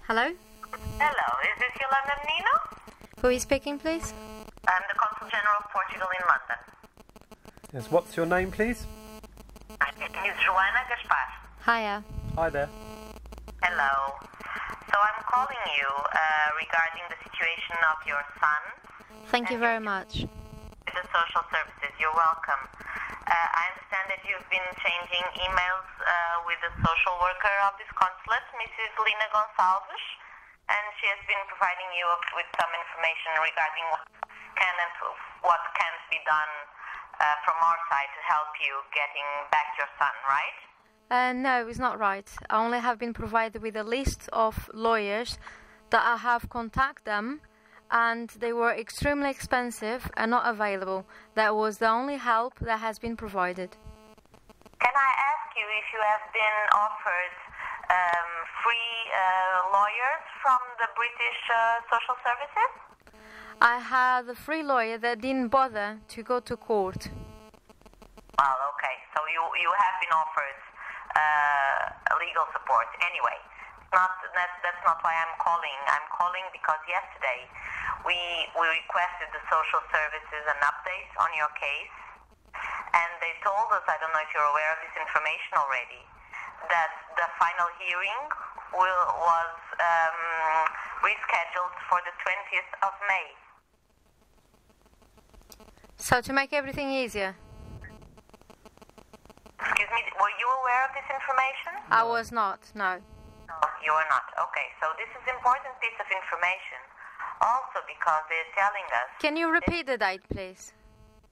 Hello? Hello, is this Yolanda Menino? Who is speaking, please? I'm the Consul General of Portugal in London. Yes, what's your name, please? My name is Joana Gaspar. Hiya. Hi there. Hello. So I'm calling you regarding the situation of your son. Thank you very much. With the social services. You're welcome. I understand that you've been changing emails with the social worker of this consulate, Mrs. Lina Gonçalves, and she has been providing you with some information regarding what can be done from our side to help you getting back your son, right? No, it's not right. I only have been provided with a list of lawyers that I have contacted them, and they were extremely expensive and not available. That was the only help that has been provided. Can I ask you if you have been offered free lawyers from the British social services? I had a free lawyer that didn't bother to go to court. Well, okay. So you have been offered legal support. Anyway, that's not why I'm calling. I'm calling because yesterday we requested the social services an update on your case, and they told us, I don't know if you're aware of this information already, that the final hearing was rescheduled for the 20th of May. So to make everything easier. Excuse me, were you aware of this information? I was not, no. No, you were not. Okay, so this is an important piece of information. Also because they're telling us... Can you repeat the date, please?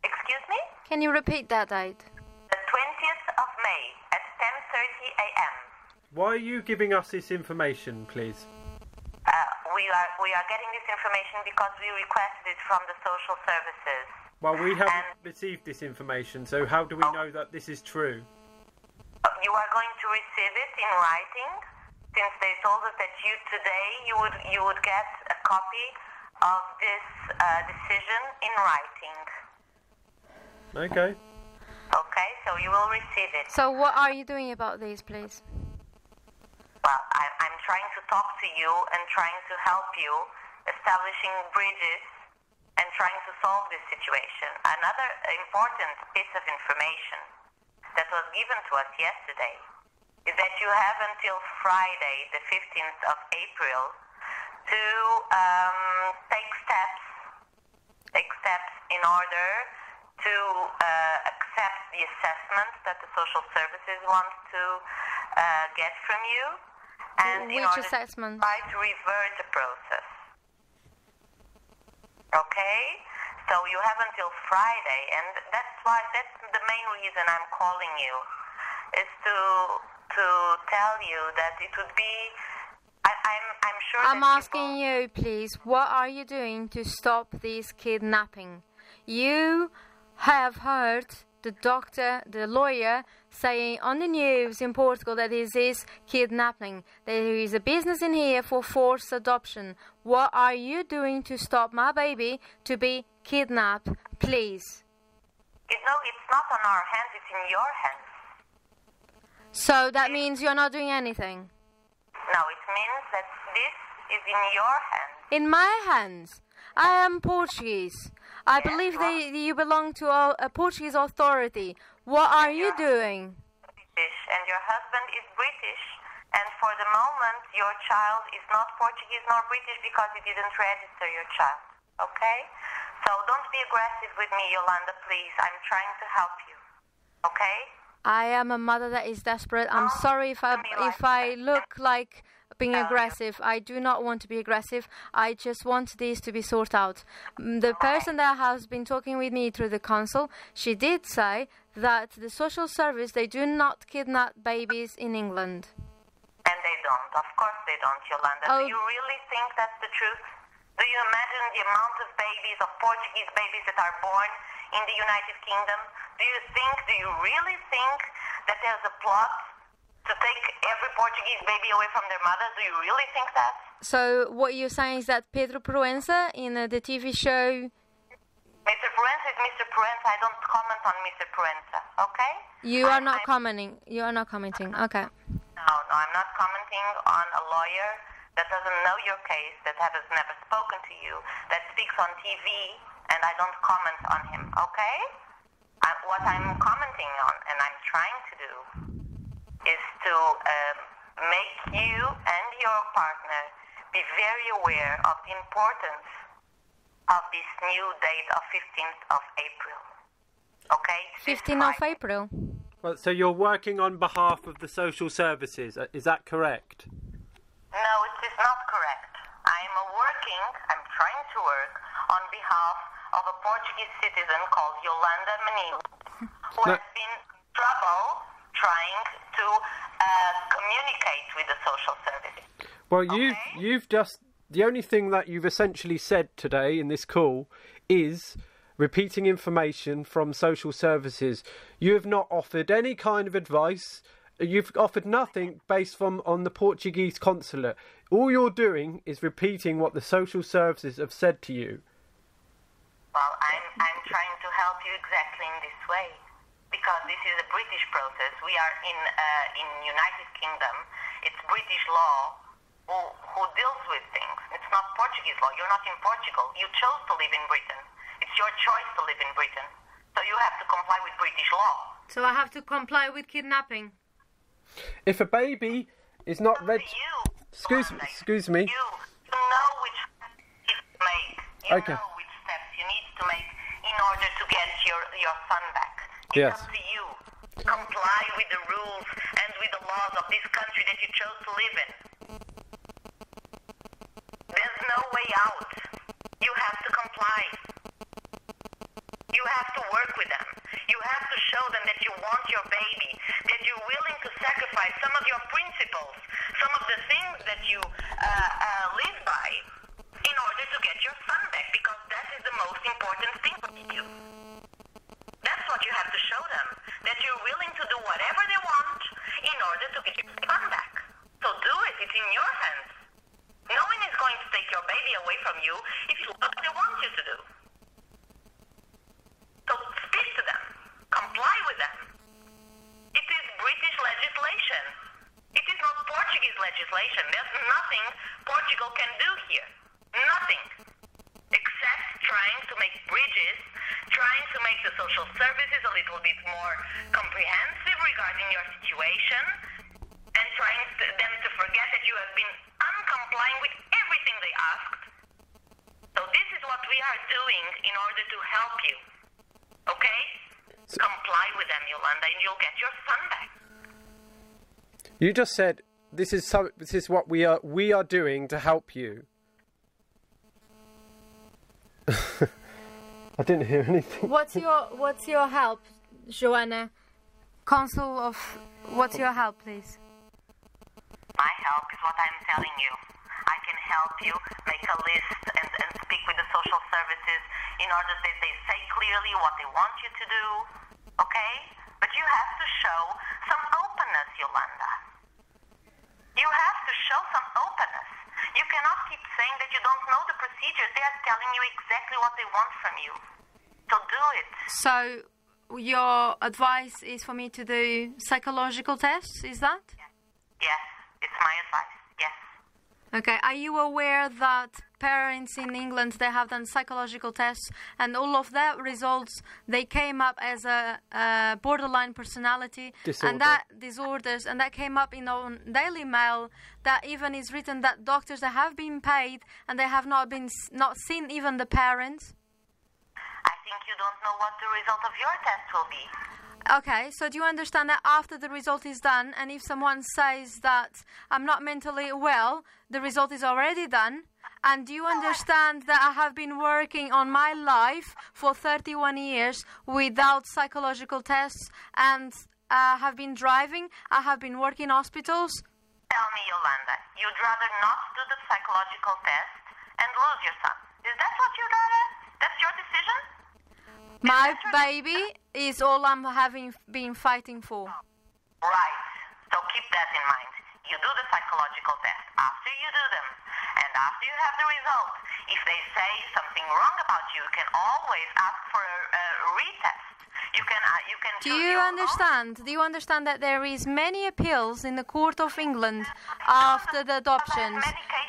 Excuse me? Can you repeat that date? The 20th of May at 10:30 a.m. Why are you giving us this information, please? We are getting this information because we requested it from the social services. Well, we haven't received this information, so how do we know that this is true? You are going to receive it in writing, since they told us that today you would get a copy of this decision in writing. Okay. Okay, so you will receive it. So what are you doing about this, please? Well, I'm trying to talk to you and trying to help you establishing bridges and trying to solve this situation. Another important piece of information that was given to us yesterday is that you have until Friday, the 15th of April, to take steps in order to accept the assessment that the social services want to get from you, and in Which order assessment? to try to revert the process. Okay? So you have until Friday, and that's the main reason I'm calling you, is to tell you that it would be... I'm sure I'm asking you, please, what are you doing to stop this kidnapping? You have heard the lawyer saying on the news in Portugal that this is kidnapping. There is a business in here for forced adoption. What are you doing to stop my baby to be kidnapped, please? No, it's not on our hands, it's in your hands. So that means you're not doing anything? No, it means that this is in your hands. In my hands? I am Portuguese. I believe you belong to a Portuguese authority. What are you doing? British, and your husband is British, and for the moment your child is not Portuguese nor British because you didn't register your child. Okay? So don't be aggressive with me, Yolanda, please. I'm trying to help you. Okay? I am a mother that is desperate. I'm sorry if I look like being aggressive. I do not want to be aggressive. I just want this to be sorted out. The person that has been talking with me through the consul, she did say that the social service, they do not kidnap babies in England. And they don't. Of course they don't, Yolanda. Oh. Do you really think that's the truth? Do you imagine the amount of babies, of Portuguese babies that are born in the United Kingdom? Do you really think that there's a plot to take every Portuguese baby away from their mothers? Do you really think that? So what you're saying is that Pedro Proença in the TV show... Mr. Proença is Mr. Proença. I don't comment on Mr. Proença, okay? You are not commenting. You are not commenting. Okay. No, I'm not commenting on a lawyer that doesn't know your case, that has never spoken to you, that speaks on TV, and I don't comment on him, okay? What I'm commenting on, and I'm trying to do, is to make you and your partner be very aware of the importance of this new date of 15th of April. Okay? 15th of April. Well, so you're working on behalf of the social services, is that correct? No, it is not correct. I'm trying to work on behalf of a Portuguese citizen called Yolanda Menino, who has been in trouble trying to communicate with the social services. Well, you've just, the only thing that you've essentially said today in this call is repeating information from social services. You have not offered any kind of advice. You've offered nothing based on the Portuguese consulate. All you're doing is repeating what the social services have said to you. Well, I'm trying to help you exactly in this way, because this is a British process. We are in United Kingdom. It's British law who deals with things. It's not Portuguese law. You're not in Portugal. You chose to live in Britain. It's your choice to live in Britain. So you have to comply with British law. So I have to comply with kidnapping. If a baby is not ready... Excuse me. You know which steps you need to make. You Okay. know which steps you need to make in order to get your son back. It's Yes. up to you. Comply with the rules and with the laws of this country that you chose to live in. There's no way out. You have to comply. You have to work with them. You have to show them that you want your baby, that you're willing to sacrifice some of your principles, some of the things that you live by in order to get your son back, because that is the most important thing for you. That's what you have to show them, that you're willing to do whatever they want in order to get your son back. So do it. It's in your hands. No one is going to take your baby away from you if you do what they want you to do. So speak to them. Comply with them. It is British legislation. It is not Portuguese legislation. There's nothing Portugal can do here. Nothing. Except trying to make bridges, trying to make the social services a little bit more comprehensive regarding your situation, and trying them to forget that you have been uncomplying with everything they asked. So this is what we are doing in order to help you. Okay? Comply with them, Yolanda, and you'll get your son back. You just said this is what we are doing to help you. I didn't hear anything. What's your help, Joana? Consul of, what's your help, please? My help is what I'm telling you. I can help you make a list and speak with the social services in order that they say clearly what they want you to do, okay? But you have to show some openness, Yolanda. You have to show some openness. You cannot keep saying that you don't know the procedures. They are telling you exactly what they want from you. So do it. So your advice is for me to do psychological tests, is that? Yes, it's my advice. Yes. Okay, are you aware that parents in England, they have done psychological tests, and all of their results, they came up as a borderline personality Disorder. And that disorders, and that came up in our Daily Mail, that even is written that doctors that have been paid and they have not seen even the parents. I think you don't know what the result of your test will be. Okay, so do you understand that after the result is done, and if someone says that I'm not mentally well, the result is already done? And do you understand that I have been working on my life for 31 years without psychological tests, and I have been driving, I have been working in hospitals? Tell me, Yolanda, you'd rather not do the psychological test and lose your son. Is that what you'd rather? That's your decision? My baby is all I'm been fighting for. Right. So keep that in mind. You do the psychological test. After you do them, and after you have the result, if they say something wrong about you, you can always ask for a retest. You can Do choose you your understand? Do you understand that there is many appeals in the Court of England after the adoptions?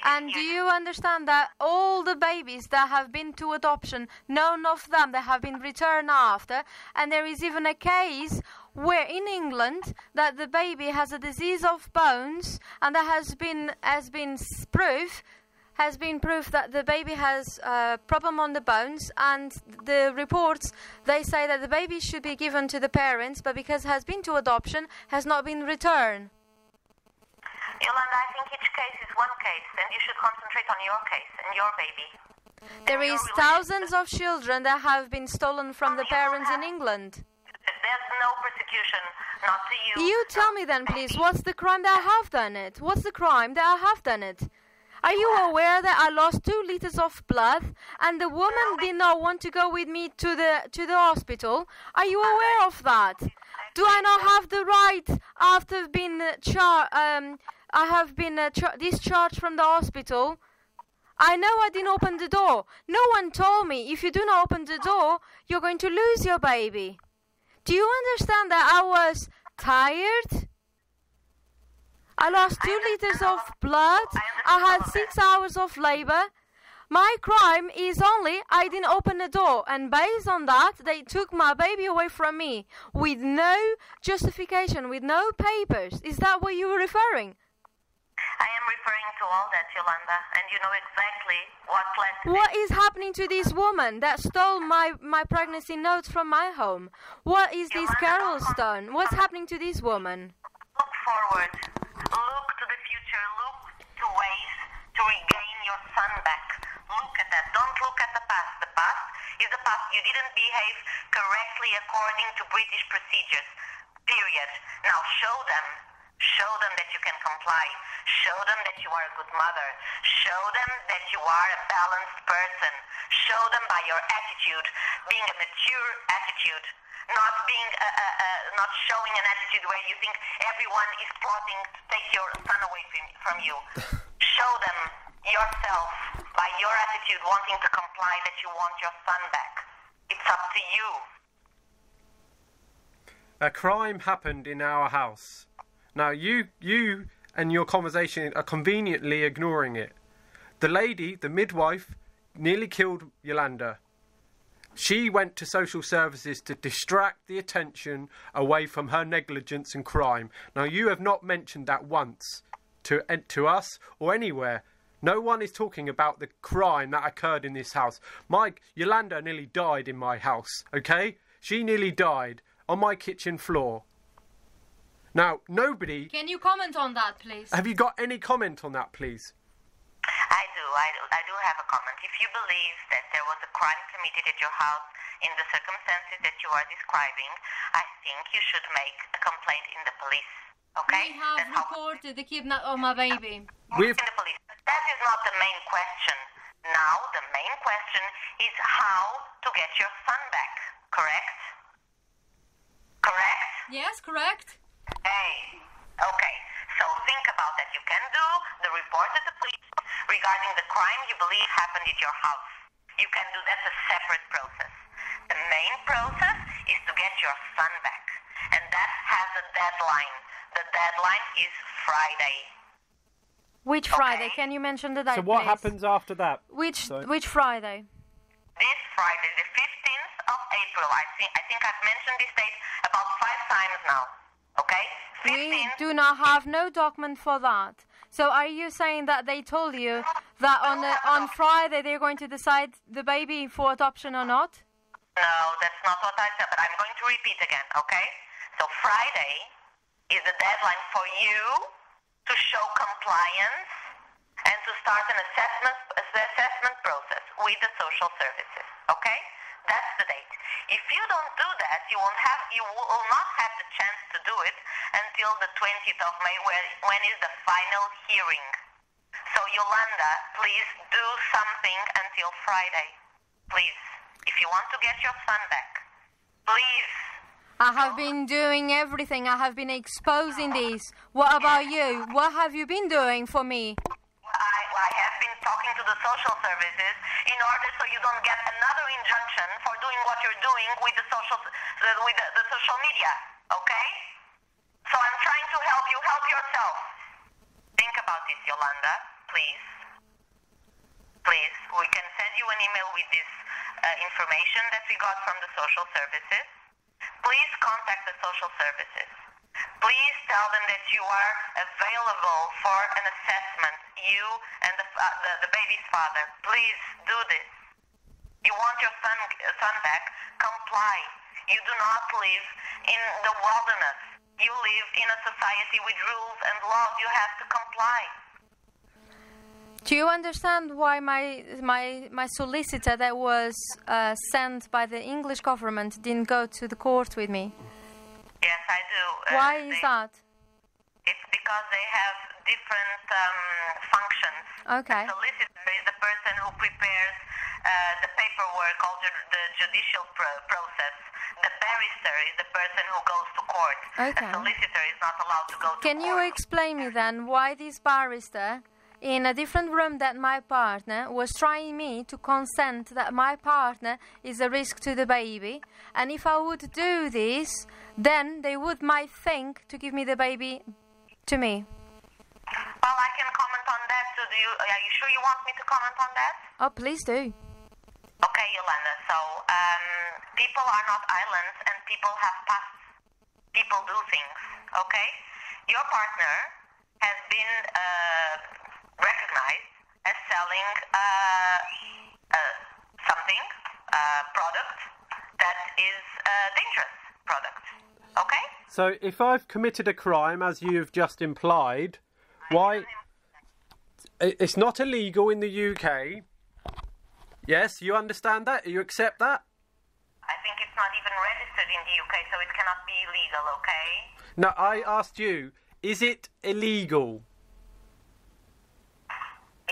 And do you understand that all the babies that have been to adoption, none of them that have been returned after, and there is even a case where in England that the baby has a disease of bones, and that has been proof that the baby has a problem on the bones, and the reports, they say that the baby should be given to the parents, but because it has been to adoption, has not been returned. Yolanda, I think each case is one case, and you should concentrate on your case and your baby. There is thousands of children that have been stolen from the parents in England. There's no persecution, not to you. You tell me then, please, what's the crime that I have done it? What's the crime that I have done it? Are you aware that I lost 2 liters of blood and the woman did not want to go with me to the hospital? Are you aware of that? Do I not have the right after being discharged from the hospital? I know I didn't open the door. No one told me if you do not open the door, you're going to lose your baby. Do you understand that I was tired? I lost 2 liters of blood. I had 6 hours of labor. My crime is only I didn't open the door, and based on that, they took my baby away from me with no justification, with no papers. Is that what you were referring? I am referring to all that, Yolanda, and you know exactly what led to What is happening to this woman that stole my pregnancy notes from my home? What is this Carol done? What's happening to this woman? Look forward. Look to the future. Look to ways to regain your son back. Look at that. Don't look at the past. The past is the past. You didn't behave correctly according to British procedures. Period. Now show them that you can comply. Show them that you are a good mother. Show them that you are a balanced person. Show them by your attitude, being a mature attitude, not being not showing an attitude where you think everyone is plotting to take your son away from you. Show them yourself by your attitude, wanting to comply, that you want your son back. It's up to you. A crime happened in our house. Now, you and your conversation are conveniently ignoring it. The lady, the midwife, nearly killed Yolanda. She went to social services to distract the attention away from her negligence and crime. Now, you have not mentioned that once to us or anywhere. No one is talking about the crime that occurred in this house. Yolanda nearly died in my house, okay? She nearly died on my kitchen floor. Now, nobody... Can you comment on that, please? Have you got any comment on that, please? I do have a comment. If you believe that there was a crime committed at your house in the circumstances that you are describing, I think you should make a complaint in the police. Okay? We have reported the kidnapping of my baby. We've... In the police. That is not the main question. Now, the main question is how to get your son back. Correct? Correct? Yes, correct. Okay, so think about that. You can do the report to the police regarding the crime you believe happened at your house. You can do that, a separate process. The main process is to get your son back, and that has a deadline. The deadline is Friday. Which Friday? Can you mention the date, So what please? happens after that? Which Friday? This Friday, the 15th of April. I think I've mentioned this date about 5 times now. Okay? 15th. We do not have no document for that. So are you saying that they told you that on Friday they're going to decide the baby for adoption or not? No, that's not what I said, but I'm going to repeat again, okay? So Friday is the deadline for you to show compliance and to start an assessment process with the social services, okay? That's the date. If you don't do that, you will not have the chance to do it until the 20th of May, when is the final hearing. So Yolanda, please do something until Friday. Please. If you want to get your son back, please. I have been doing everything. I have been exposing this. What about you? What have you been doing for me? I have been talking to the social services in order so you don't get another injunction for doing what you're doing with the social media. Okay? So I'm trying to help you. Help yourself. Think about this, Yolanda, please. Please, we can send you an email with this information that we got from the social services. Please contact the social services. Please tell them that you are available for an assessment, you and the baby's father. Please do this. You want your son back? Comply. You do not live in the wilderness. You live in a society with rules and laws. You have to comply. Do you understand why my solicitor that was sent by the English government didn't go to the court with me? Yes, I do. Why is that? It's because they have different functions. Okay. The solicitor is the person who prepares the paperwork, all the judicial process. The barrister is the person who goes to court. Okay. A solicitor is not allowed to go to court. Can you explain me then why this barrister, in a different room than my partner, was trying me to consent that my partner is a risk to the baby, and if I would do this, then they might think to give me the baby to me? Well, I can comment on that. So are you sure you want me to comment on that? Oh, please do. Okay, Yolanda. So people are not islands, and people have pasts. People do things. Okay? Your partner has been recognized as selling product that is a dangerous product. Okay? So if I've committed a crime, as you've just implied, why... It's not illegal in the UK. Yes, you understand that? You accept that? I think it's not even registered in the UK, so it cannot be illegal, okay? No, I asked you, is it illegal?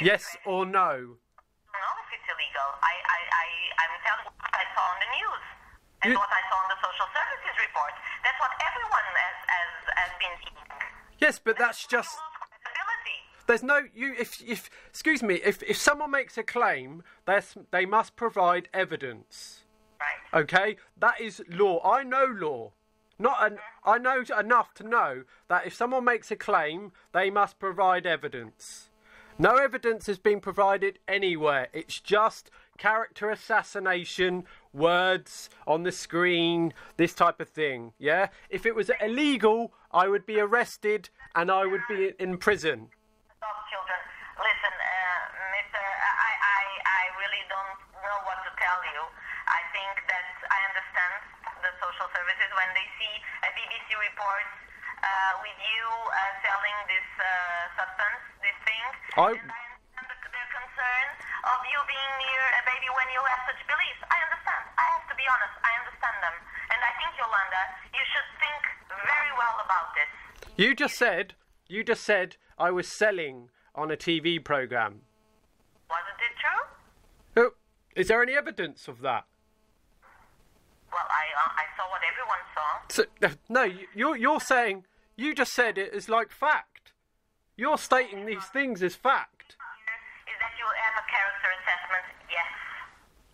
Yes or no? I don't know if it's illegal. I'm telling you what I saw on the news and what I saw on the social services report. That's what everyone has been seeing. Yes, but that's just... There's no... excuse me, if someone makes a claim, they must provide evidence. Right. Okay? That is law. I know law. I know enough to know that if someone makes a claim, they must provide evidence. No evidence has been provided anywhere. It's just character assassination, words on the screen, this type of thing. Yeah? If it was illegal, I would be arrested and I would be in prison. Stop, children. Listen, Mr. I really don't know what to tell you. I think that I understand the social services when they see a BBC report with you selling this substance, this thing. And I understand their concern of you being near a baby when you have such beliefs. I understand. I have to be honest. I understand them. And I think, Yolanda, you should think very well about this. You just said I was selling on a TV programme. Wasn't it true? Oh, is there any evidence of that? Well, I saw what everyone saw. So, no, you're saying... You just said it as like fact. You're stating these things as fact. Is that you have a character assessment? Yes.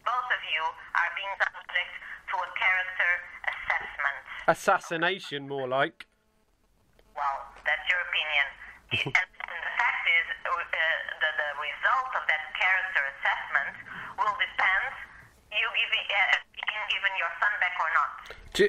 Both of you are being subject to a character assessment. Assassination, more like. Well, that's your opinion. And the fact is, the result of that character assessment will depend you being given your son back or not.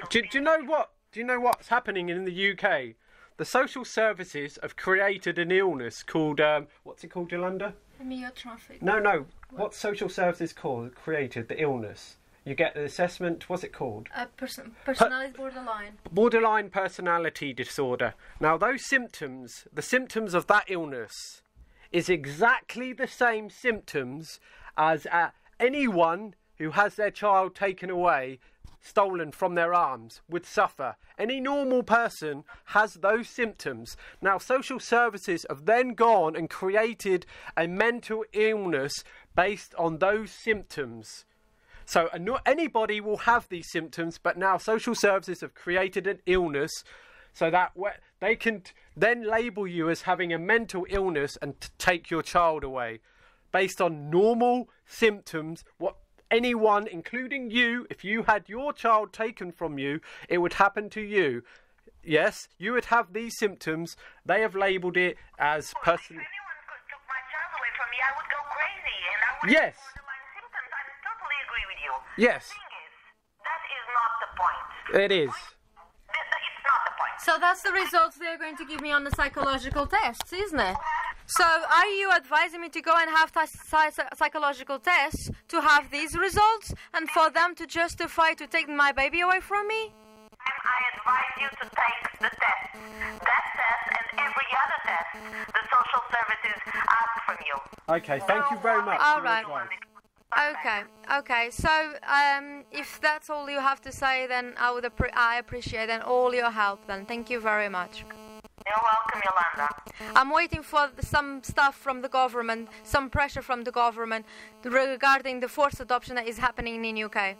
Do you know what? Do you know what's happening in the UK? The social services have created an illness called, what's it called, Yolanda? Amyotrophic. No. What's social services created the illness? You get the assessment, what's it called? Personality borderline. Borderline personality disorder. Now, those symptoms, the symptoms of that illness, is exactly the same symptoms as anyone who has their child taken away, stolen from their arms, would suffer. Any normal person has those symptoms. Now, social services have then gone and created a mental illness based on those symptoms. So not anybody will have these symptoms, but now social services have created an illness so that they can then label you as having a mental illness and take your child away. based on normal symptoms, what anyone, including you, if you had your child taken from you, it would happen to you. Yes, you would have these symptoms. They have labelled it as person. If anyone took my child away from me, I would go crazy, and I would Yes. have borderline symptoms. I totally agree with you. Yes. The thing is, that is not the point. It is. It's not the point. So that's the results they're going to give me on the psychological tests, isn't it? So are you advising me to go and have psychological tests to have these results and for them to justify to take my baby away from me? I advise you to take the test. That test and every other test the social services ask from you. Okay, thank you very much. All for your right. advice. Okay. So if that's all you have to say, then I appreciate then all your help. Then thank you very much. You're welcome, Yolanda. I'm waiting for some stuff from the government, some pressure from the government regarding the forced adoption that is happening in UK. That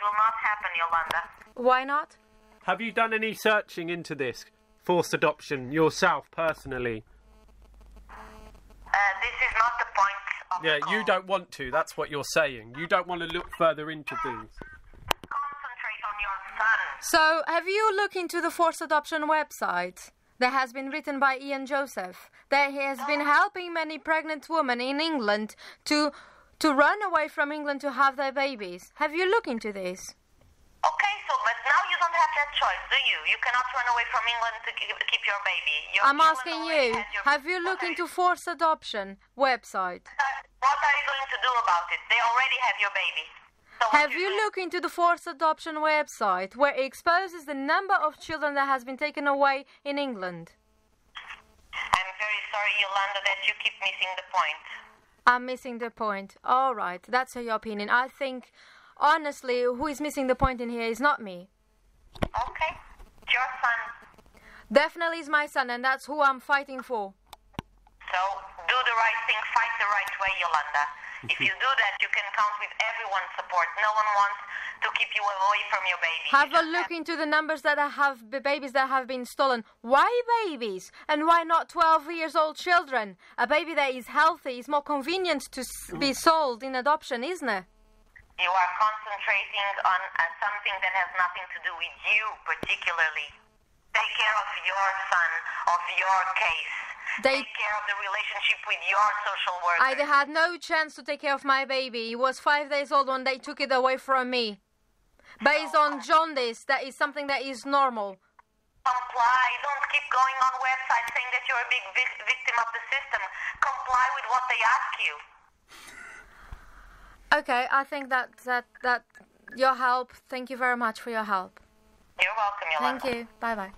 will not happen, Yolanda. Why not? Have you done any searching into this forced adoption yourself, personally? This is not the point of the call. You don't want to. That's what you're saying. You don't want to look further into things. Concentrate on your son. So, have you looked into the forced adoption website that has been written by Ian Joseph? That has been helping many pregnant women in England to run away from England to have their babies. Have you looked into this? Okay, but now you don't have that choice, do you? You cannot run away from England to keep your baby. I'm asking you, have you looked into forced adoption website? What are you going to do about it? They already have your baby. So have you looked into the forced adoption website where it exposes the number of children that has been taken away in England? I'm very sorry, Yolanda, that you keep missing the point. I'm missing the point. All right, that's your opinion. I think, honestly, who is missing the point in here is not me. Okay, it's your son. Definitely is my son, and that's who I'm fighting for. So, do the right thing, fight the right way, Yolanda. If you do that, you can count with everyone's support. No one wants to keep you away from your baby. Have a look into the numbers that have babies that have been stolen. Why babies? And why not 12 years old children? A baby that is healthy is more convenient to be sold in adoption, isn't it? You are concentrating on something that has nothing to do with you particularly. Take care of your son, of your case. Take care of the relationship with your social worker. I had no chance to take care of my baby. He was 5 days old when they took it away from me. Based on jaundice, that is something that is normal. Comply. Don't keep going on websites saying that you're a big victim of the system. Comply with what they ask you. Okay, I think that your help. Thank you very much for your help. You're welcome, Yolanda. Thank you. Bye-bye.